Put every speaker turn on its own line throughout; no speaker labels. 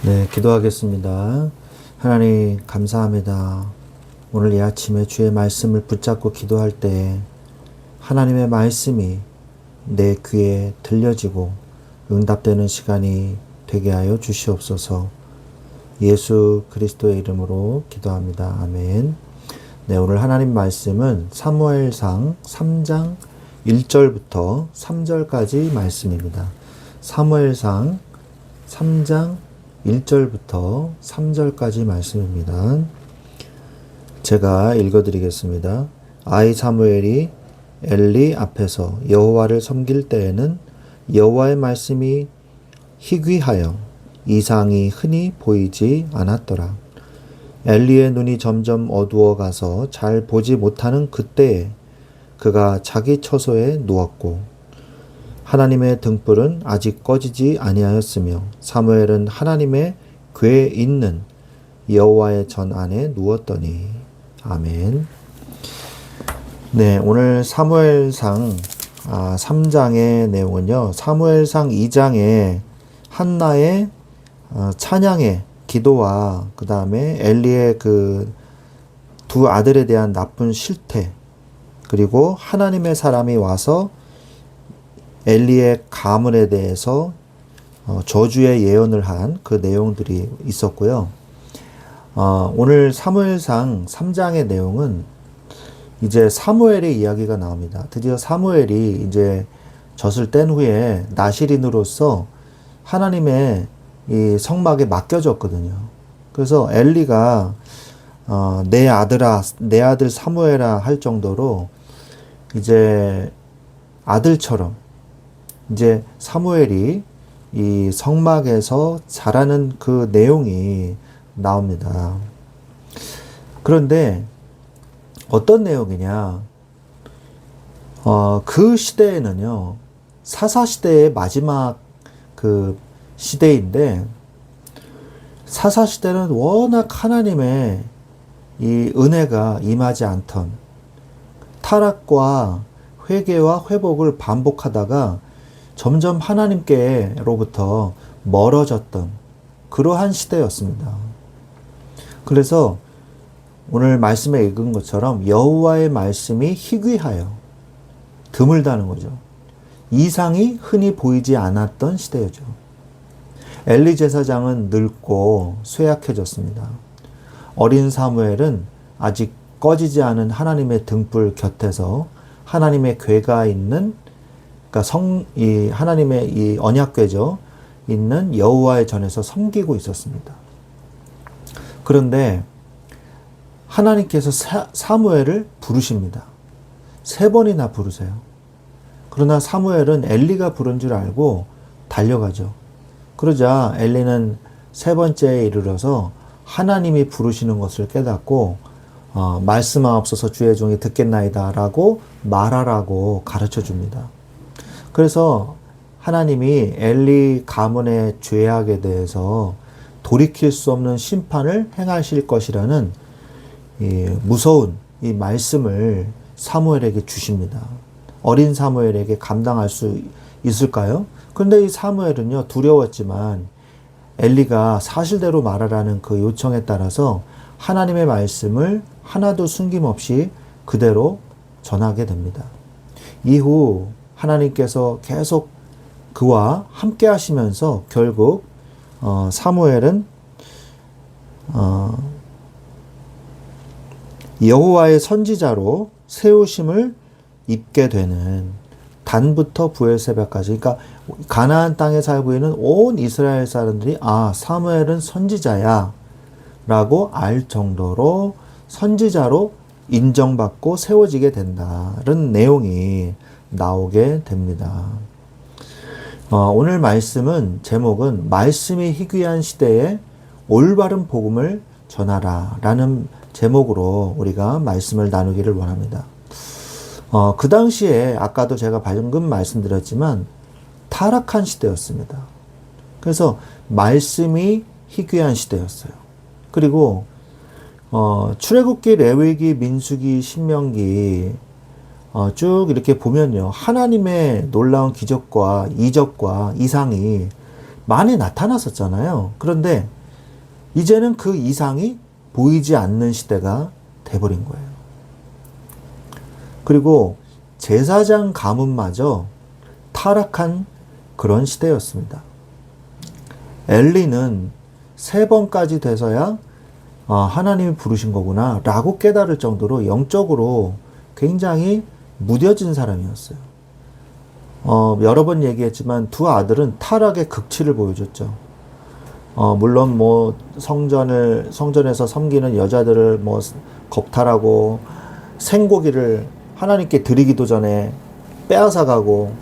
네, 기도하겠습니다. 하나님, 감사합니다. 오늘 이 아침에 주의 말씀을 붙잡고 기도할 때 하나님의 말씀이 내 귀에 들려지고 응답되는 시간이 되게 하여 주시옵소서. 예수 그리스도의 이름으로 기도합니다. 아멘. 네, 오늘 하나님 말씀은 사무엘상 3장 1절부터 3절까지 말씀입니다. 사무엘상 3장 1절부터 3절까지 말씀입니다. 제가 읽어드리겠습니다. 아이 사무엘이 엘리 앞에서 여호와를 섬길 때에는 여호와의 말씀이 희귀하여 이상이 흔히 보이지 않았더라. 엘리의 눈이 점점 어두워 가서 잘 보지 못하는 그때에 그가 자기 처소에 누웠고 하나님의 등불은 아직 꺼지지 아니하였으며 사무엘은 하나님의 궤에 있는 여호와의 전 안에 누웠더니. 아멘. 네, 오늘 사무엘상 3장의 내용은요, 사무엘상 2장에 한나의 찬양의 기도와 그 다음에 엘리의 그 두 아들에 대한 나쁜 실태, 그리고 하나님의 사람이 와서 엘리의 가문에 대해서 저주의 예언을 한 그 내용들이 있었고요. 오늘 사무엘상 3장의 내용은 이제 사무엘의 이야기가 나옵니다. 드디어 사무엘이 이제 젖을 뗀 후에 나실인으로서 하나님의 이 성막에 맡겨졌거든요. 그래서 엘리가 내 아들아, 내 아들 사무엘아 할 정도로 이제 아들처럼 이제 사무엘이 이 성막에서 자라는 그 내용이 나옵니다. 그런데 어떤 내용이냐? 그 시대에는요, 사사시대의 마지막 그 시대인데, 사사시대는 워낙 하나님의 이 은혜가 임하지 않던 타락과 회개와 회복을 반복하다가 점점 하나님께로부터 멀어졌던 그러한 시대였습니다. 그래서 오늘 말씀에 읽은 것처럼 여호와의 말씀이 희귀하여 드물다는 거죠. 이상이 흔히 보이지 않았던 시대였죠. 엘리 제사장은 늙고 쇠약해졌습니다. 어린 사무엘은 아직 꺼지지 않은 하나님의 등불 곁에서 하나님의 궤가 있는, 그러니까 이 하나님의 이 언약궤죠, 있는 여호와의 전에서 섬기고 있었습니다. 그런데 하나님께서 사무엘을 부르십니다. 3번이나 부르세요. 그러나 사무엘은 엘리가 부른 줄 알고 달려가죠. 그러자 엘리는 3번째에 이르러서 하나님이 부르시는 것을 깨닫고 말씀하옵소서 주의 종이 듣겠나이다 라고 말하라고 가르쳐 줍니다. 그래서 하나님이 엘리 가문의 죄악에 대해서 돌이킬 수 없는 심판을 행하실 것이라는 이 무서운 이 말씀을 사무엘에게 주십니다. 어린 사무엘에게 감당할 수 있을까요? 그런데 이 사무엘은요, 두려웠지만 엘리가 사실대로 말하라는 그 요청에 따라서 하나님의 말씀을 하나도 숨김없이 그대로 전하게 됩니다. 이후 하나님께서 계속 그와 함께 하시면서 결국 사무엘은 여호와의 선지자로 세우심을 입게 되는, 단부터 부엘세바까지, 그러니까 가나안 땅에 살고 있는 온 이스라엘 사람들이 사무엘은 선지자야 라고 알 정도로 선지자로 인정받고 세워지게 된다는 내용이 나오게 됩니다. 오늘 말씀은 제목은 말씀이 희귀한 시대에 올바른 복음을 전하라 라는 제목으로 우리가 말씀을 나누기를 원합니다. 그 당시에 아까도 제가 방금 말씀드렸지만 타락한 시대였습니다. 그래서 말씀이 희귀한 시대였어요. 그리고 출애굽기, 레위기, 민수기, 신명기 쭉 이렇게 보면요, 하나님의 놀라운 기적과 이적과 이상이 많이 나타났었잖아요. 그런데 이제는 그 이상이 보이지 않는 시대가 돼버린 거예요. 그리고 제사장 가문마저 타락한 그런 시대였습니다. 엘리는 3번까지 돼서야 하나님이 부르신 거구나 라고 깨달을 정도로 영적으로 굉장히 무뎌진 사람이었어요. 여러 번 얘기했지만 두 아들은 타락의 극치를 보여줬죠. 물론 뭐 성전에서 섬기는 여자들을 뭐 겁탈하고 생고기를 하나님께 드리기도 전에 빼앗아가고,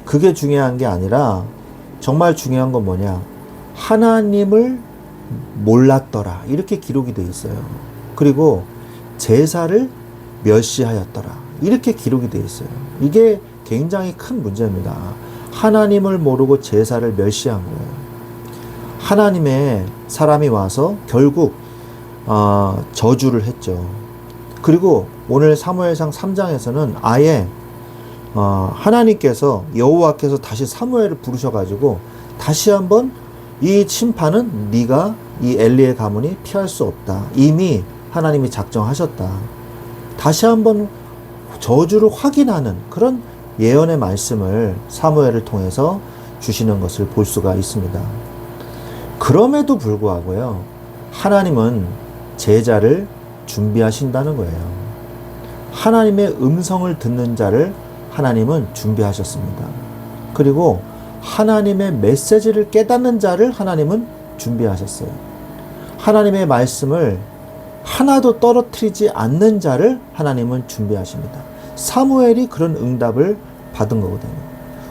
그게 중요한 게 아니라 정말 중요한 건 뭐냐, 하나님을 몰랐더라 이렇게 기록이 되어 있어요. 그리고 제사를 멸시하였더라 이렇게 기록이 되어 있어요. 이게 굉장히 큰 문제입니다. 하나님을 모르고 제사를 멸시한 거예요. 하나님의 사람이 와서 결국 저주를 했죠. 그리고 오늘 사무엘상 3장에서는 아예 하나님께서, 여호와께서 다시 사무엘을 부르셔가지고 다시 한번 이 심판은 네가 이 엘리의 가문이 피할 수 없다. 이미 하나님이 작정하셨다. 다시 한번 저주를 확인하는 그런 예언의 말씀을 사무엘을 통해서 주시는 것을 볼 수가 있습니다. 그럼에도 불구하고요, 하나님은 제자를 준비하신다는 거예요. 하나님의 음성을 듣는 자를 하나님은 준비하셨습니다. 그리고 하나님의 메시지를 깨닫는 자를 하나님은 준비하셨어요. 하나님의 말씀을 하나도 떨어뜨리지 않는 자를 하나님은 준비하십니다. 사무엘이 그런 응답을 받은 거거든요.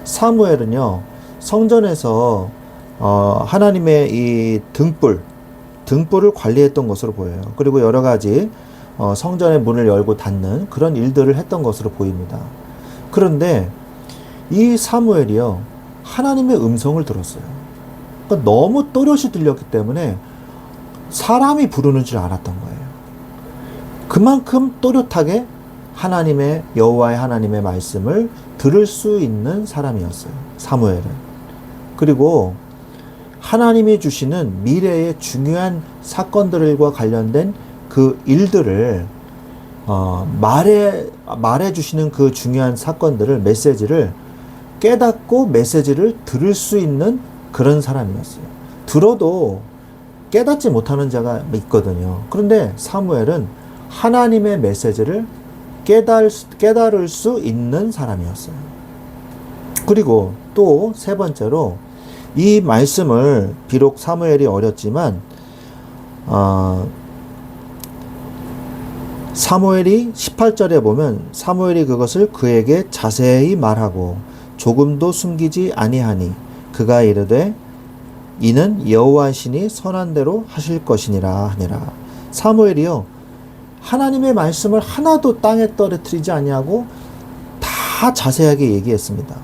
사무엘은요, 성전에서 하나님의 이 등불을 관리했던 것으로 보여요. 그리고 여러 가지 성전의 문을 열고 닫는 그런 일들을 했던 것으로 보입니다. 그런데 이 사무엘이요, 하나님의 음성을 들었어요. 그러니까 너무 또렷이 들렸기 때문에 사람이 부르는 줄 알았던 거예요. 그만큼 또렷하게 여호와의 하나님의 말씀을 들을 수 있는 사람이었어요, 사무엘은. 그리고 하나님이 주시는 미래의 중요한 사건들과 관련된 그 일들을 말해 주시는 그 중요한 사건들을, 메시지를 깨닫고 메시지를 들을 수 있는 그런 사람이었어요. 들어도 깨닫지 못하는 자가 있거든요. 그런데 사무엘은 하나님의 메시지를 깨달을 수 있는 사람이었어요. 그리고 또 3번째로, 이 말씀을 비록 사무엘이 어렸지만 사무엘이 18절에 보면 사무엘이 그것을 그에게 자세히 말하고 조금도 숨기지 아니하니 그가 이르되 이는 여호와 신이 선한 대로 하실 것이니라 하니라. 사무엘이요, 하나님의 말씀을 하나도 땅에 떨어뜨리지 아니하고 다 자세하게 얘기했습니다.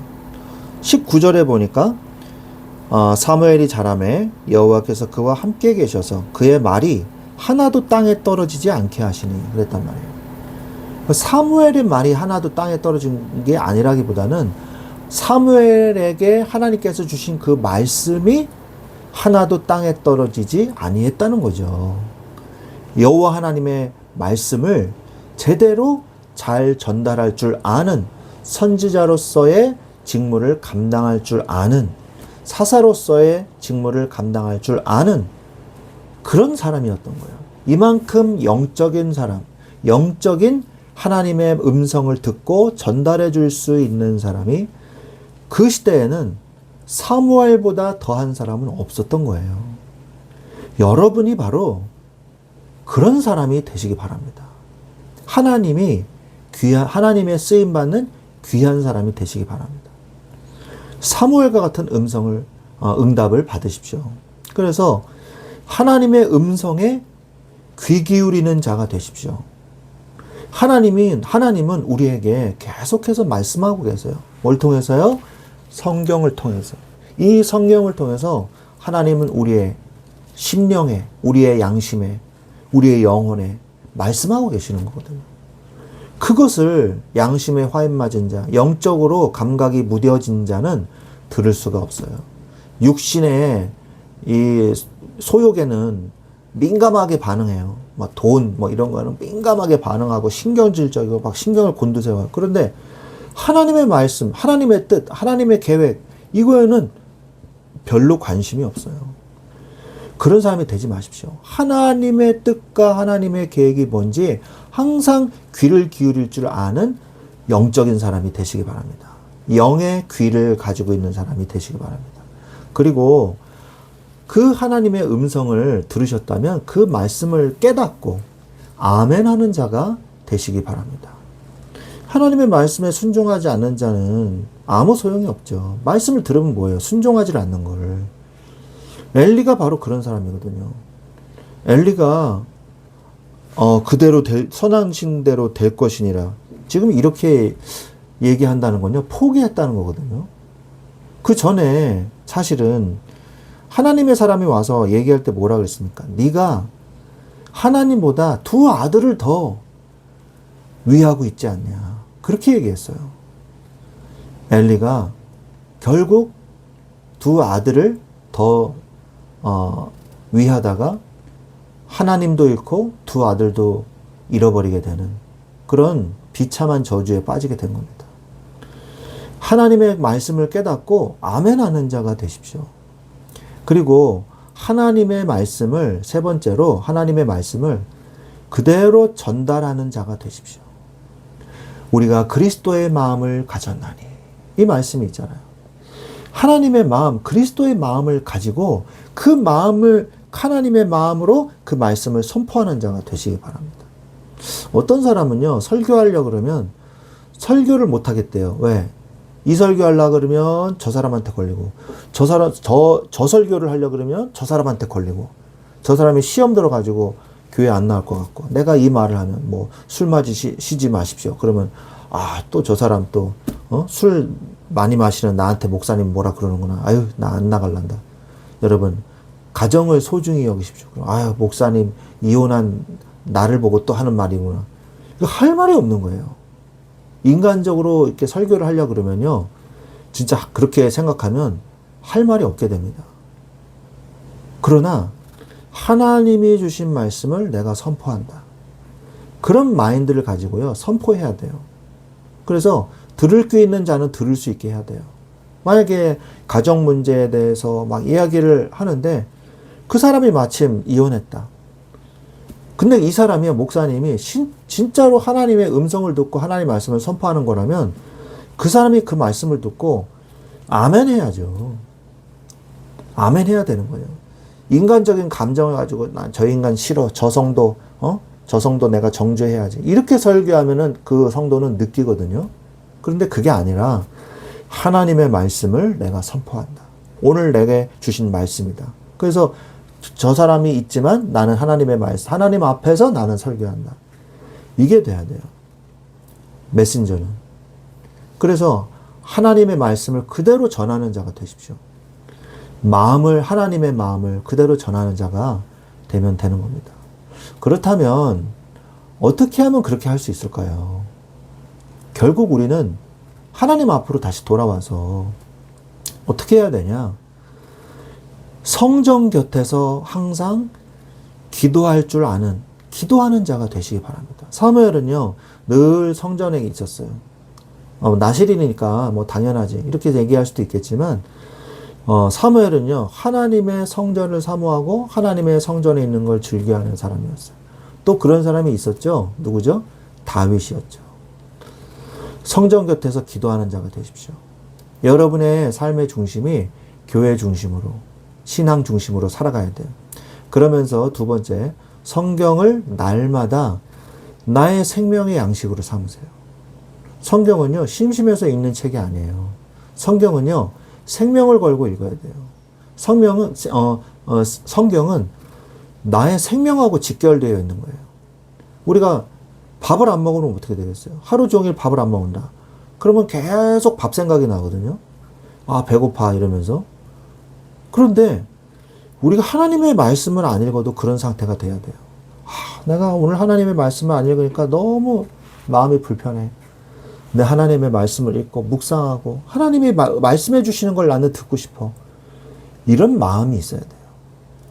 19절에 보니까 사무엘이 자라매 여호와께서 그와 함께 계셔서 그의 말이 하나도 땅에 떨어지지 않게 하시니 그랬단 말이에요. 사무엘의 말이 하나도 땅에 떨어진 게 아니라기보다는 사무엘에게 하나님께서 주신 그 말씀이 하나도 땅에 떨어지지 아니했다는 거죠. 여호와 하나님의 말씀을 제대로 잘 전달할 줄 아는, 선지자로서의 직무를 감당할 줄 아는, 사사로서의 직무를 감당할 줄 아는 그런 사람이었던 거예요. 이만큼 영적인 사람, 영적인 하나님의 음성을 듣고 전달해 줄 수 있는 사람이 그 시대에는 사무엘보다 더한 사람은 없었던 거예요. 여러분이 바로 그런 사람이 되시기 바랍니다. 하나님의 쓰임받는 귀한 사람이 되시기 바랍니다. 사무엘과 같은 응답을 받으십시오. 그래서 하나님의 음성에 귀 기울이는 자가 되십시오. 하나님은 우리에게 계속해서 말씀하고 계세요. 뭘 통해서요? 성경을 통해서. 이 성경을 통해서 하나님은 우리의 심령에, 우리의 양심에, 우리의 영혼에 말씀하고 계시는 거거든요. 그것을 양심에 화인 맞은 자, 영적으로 감각이 무뎌진 자는 들을 수가 없어요. 육신의 이 소욕에는 민감하게 반응해요. 막 돈, 뭐 이런 거는 민감하게 반응하고 신경질적이고 막 신경을 곤두세워요. 그런데 하나님의 말씀, 하나님의 뜻, 하나님의 계획, 이거에는 별로 관심이 없어요. 그런 사람이 되지 마십시오. 하나님의 뜻과 하나님의 계획이 뭔지 항상 귀를 기울일 줄 아는 영적인 사람이 되시기 바랍니다. 영의 귀를 가지고 있는 사람이 되시기 바랍니다. 그리고 그 하나님의 음성을 들으셨다면 그 말씀을 깨닫고 아멘 하는 자가 되시기 바랍니다. 하나님의 말씀에 순종하지 않는 자는 아무 소용이 없죠. 말씀을 들으면 뭐예요? 순종하지 않는 거를. 엘리가 바로 그런 사람이거든요. 엘리가 그대로 선하신대로 될 것이니라. 지금 이렇게 얘기한다는 건요, 포기했다는 거거든요. 그 전에 사실은 하나님의 사람이 와서 얘기할 때 뭐라 그랬습니까? 네가 하나님보다 두 아들을 더 위하고 있지 않냐. 그렇게 얘기했어요. 엘리가 결국 두 아들을 더 위하다가 하나님도 잃고 두 아들도 잃어버리게 되는 그런 비참한 저주에 빠지게 된 겁니다. 하나님의 말씀을 깨닫고 아멘하는 자가 되십시오. 그리고 하나님의 말씀을, 세 번째로 하나님의 말씀을 그대로 전달하는 자가 되십시오. 우리가 그리스도의 마음을 가졌나니, 이 말씀이 있잖아요. 하나님의 마음, 그리스도의 마음을 가지고 그 마음을 하나님의 마음으로 그 말씀을 선포하는 자가 되시기 바랍니다. 어떤 사람은요, 설교하려고 그러면 설교를 못 하겠대요. 왜? 이 설교하려고 그러면 저 사람한테 걸리고, 저 설교를 하려고 그러면 저 사람한테 걸리고, 저 사람이 시험 들어가지고 교회 안 나올 것 같고, 내가 이 말을 하면 뭐 술 마시지 마십시오. 그러면 또 저 사람 또 술 많이 마시는 나한테 목사님 뭐라 그러는구나. 아유, 나 안 나갈란다. 여러분, 가정을 소중히 여기십시오. 아유, 목사님 이혼한 나를 보고 또 하는 말이구나. 이거 할 말이 없는 거예요. 인간적으로 이렇게 설교를 하려고 그러면요, 진짜 그렇게 생각하면 할 말이 없게 됩니다. 그러나 하나님이 주신 말씀을 내가 선포한다. 그런 마인드를 가지고요, 선포해야 돼요. 그래서 들을 귀 있는 자는 들을 수 있게 해야 돼요. 만약에 가정 문제에 대해서 막 이야기를 하는데 그 사람이 마침 이혼했다. 근데 이 사람이, 목사님이 진짜로 하나님의 음성을 듣고 하나님의 말씀을 선포하는 거라면 그 사람이 그 말씀을 듣고 아멘 해야죠. 아멘 해야 되는 거예요. 인간적인 감정을 가지고 난 저 인간 싫어. 저 성도 내가 정죄해야지. 이렇게 설교하면은 그 성도는 느끼거든요. 그런데 그게 아니라 하나님의 말씀을 내가 선포한다. 오늘 내게 주신 말씀이다. 그래서 저 사람이 있지만 나는 하나님의 말씀, 하나님 앞에서 나는 설교한다. 이게 돼야 돼요. 메신저는. 그래서 하나님의 말씀을 그대로 전하는 자가 되십시오. 하나님의 마음을 그대로 전하는 자가 되면 되는 겁니다. 그렇다면 어떻게 하면 그렇게 할 수 있을까요? 결국 우리는 하나님 앞으로 다시 돌아와서 어떻게 해야 되냐? 성정 곁에서 항상 기도할 줄 아는, 기도하는 자가 되시기 바랍니다. 사무엘은요, 늘 성전에 있었어요. 나실이니까 뭐 당연하지. 이렇게 얘기할 수도 있겠지만, 사무엘은요, 하나님의 성전을 사모하고 하나님의 성전에 있는 걸 즐겨하는 사람이었어요. 또 그런 사람이 있었죠. 누구죠? 다윗이었죠. 성전 곁에서 기도하는 자가 되십시오. 여러분의 삶의 중심이 교회 중심으로, 신앙 중심으로 살아가야 돼요. 그러면서 두 번째, 성경을 날마다 나의 생명의 양식으로 삼으세요. 성경은요, 심심해서 읽는 책이 아니에요. 성경은요, 생명을 걸고 읽어야 돼요. 성경은 나의 생명하고 직결되어 있는 거예요. 우리가 밥을 안 먹으면 어떻게 되겠어요? 하루 종일 밥을 안 먹는다. 그러면 계속 밥 생각이 나거든요. 배고파 이러면서. 그런데 우리가 하나님의 말씀을 안 읽어도 그런 상태가 돼야 돼요. 내가 오늘 하나님의 말씀을 안 읽으니까 너무 마음이 불편해. 내 하나님의 말씀을 읽고 묵상하고 하나님이 말씀해 주시는 걸 나는 듣고 싶어. 이런 마음이 있어야 돼요.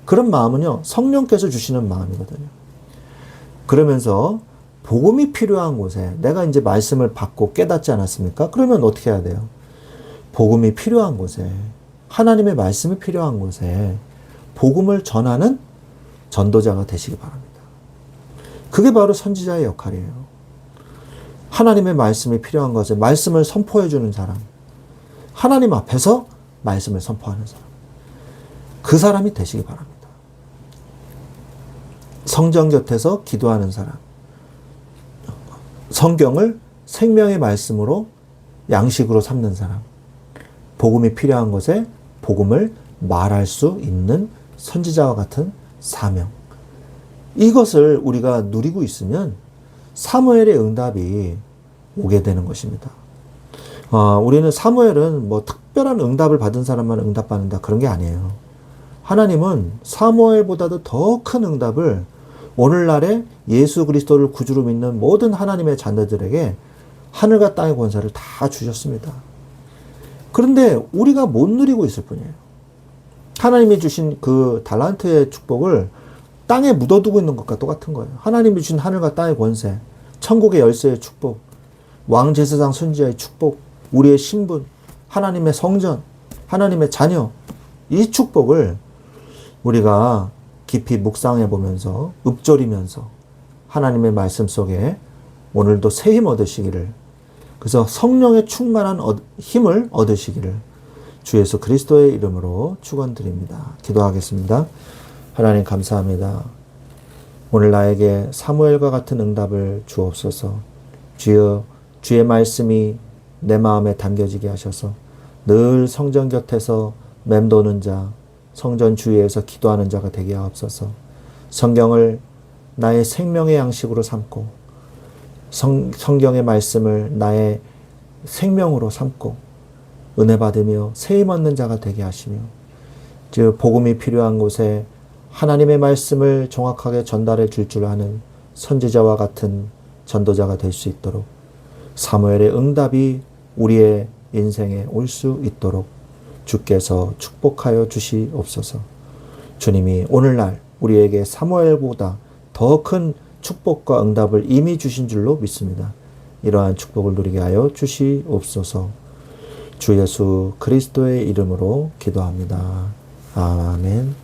그런 마음은요, 성령께서 주시는 마음이거든요. 그러면서 복음이 필요한 곳에 내가 이제 말씀을 받고 깨닫지 않았습니까? 그러면 어떻게 해야 돼요? 복음이 필요한 곳에, 하나님의 말씀이 필요한 곳에 복음을 전하는 전도자가 되시기 바랍니다. 그게 바로 선지자의 역할이에요. 하나님의 말씀이 필요한 것에 말씀을 선포해 주는 사람, 하나님 앞에서 말씀을 선포하는 사람, 그 사람이 되시기 바랍니다. 성전 곁에서 기도하는 사람, 성경을 생명의 말씀으로 양식으로 삼는 사람, 복음이 필요한 곳에 복음을 말할 수 있는 선지자와 같은 사명, 이것을 우리가 누리고 있으면 사무엘의 응답이 오게 되는 것입니다. 우리는 사무엘은 뭐 특별한 응답을 받은 사람만 응답받는다, 그런 게 아니에요. 하나님은 사무엘보다도 더 큰 응답을 오늘날의 예수 그리스도를 구주로 믿는 모든 하나님의 자녀들에게 하늘과 땅의 권세를 다 주셨습니다. 그런데 우리가 못 누리고 있을 뿐이에요. 하나님이 주신 그 달란트의 축복을 땅에 묻어두고 있는 것과 똑같은 거예요. 하나님이 주신 하늘과 땅의 권세, 천국의 열쇠의 축복, 왕제사장 선지자의 축복, 우리의 신분, 하나님의 성전, 하나님의 자녀, 이 축복을 우리가 깊이 묵상해 보면서 읊조리면서 하나님의 말씀 속에 오늘도 새 힘 얻으시기를, 그래서 성령의 충만한 힘을 얻으시기를 주 예수 그리스도의 이름으로 축원드립니다. 기도하겠습니다. 하나님 감사합니다. 오늘 나에게 사무엘과 같은 응답을 주옵소서. 주여, 주의 말씀이 내 마음에 담겨지게 하셔서 늘 성전 곁에서 맴도는 자, 성전 주위에서 기도하는 자가 되게 하옵소서. 성경을 나의 생명의 양식으로 삼고 성경의 말씀을 나의 생명으로 삼고 은혜 받으며 새 힘 얻는 자가 되게 하시며, 즉 복음이 필요한 곳에 하나님의 말씀을 정확하게 전달해 줄 줄 아는 선지자와 같은 전도자가 될 수 있도록, 사무엘의 응답이 우리의 인생에 올 수 있도록 주께서 축복하여 주시옵소서. 주님이 오늘날 우리에게 사무엘보다 더 큰 축복과 응답을 이미 주신 줄로 믿습니다. 이러한 축복을 누리게 하여 주시옵소서. 주 예수 그리스도의 이름으로 기도합니다. 아멘.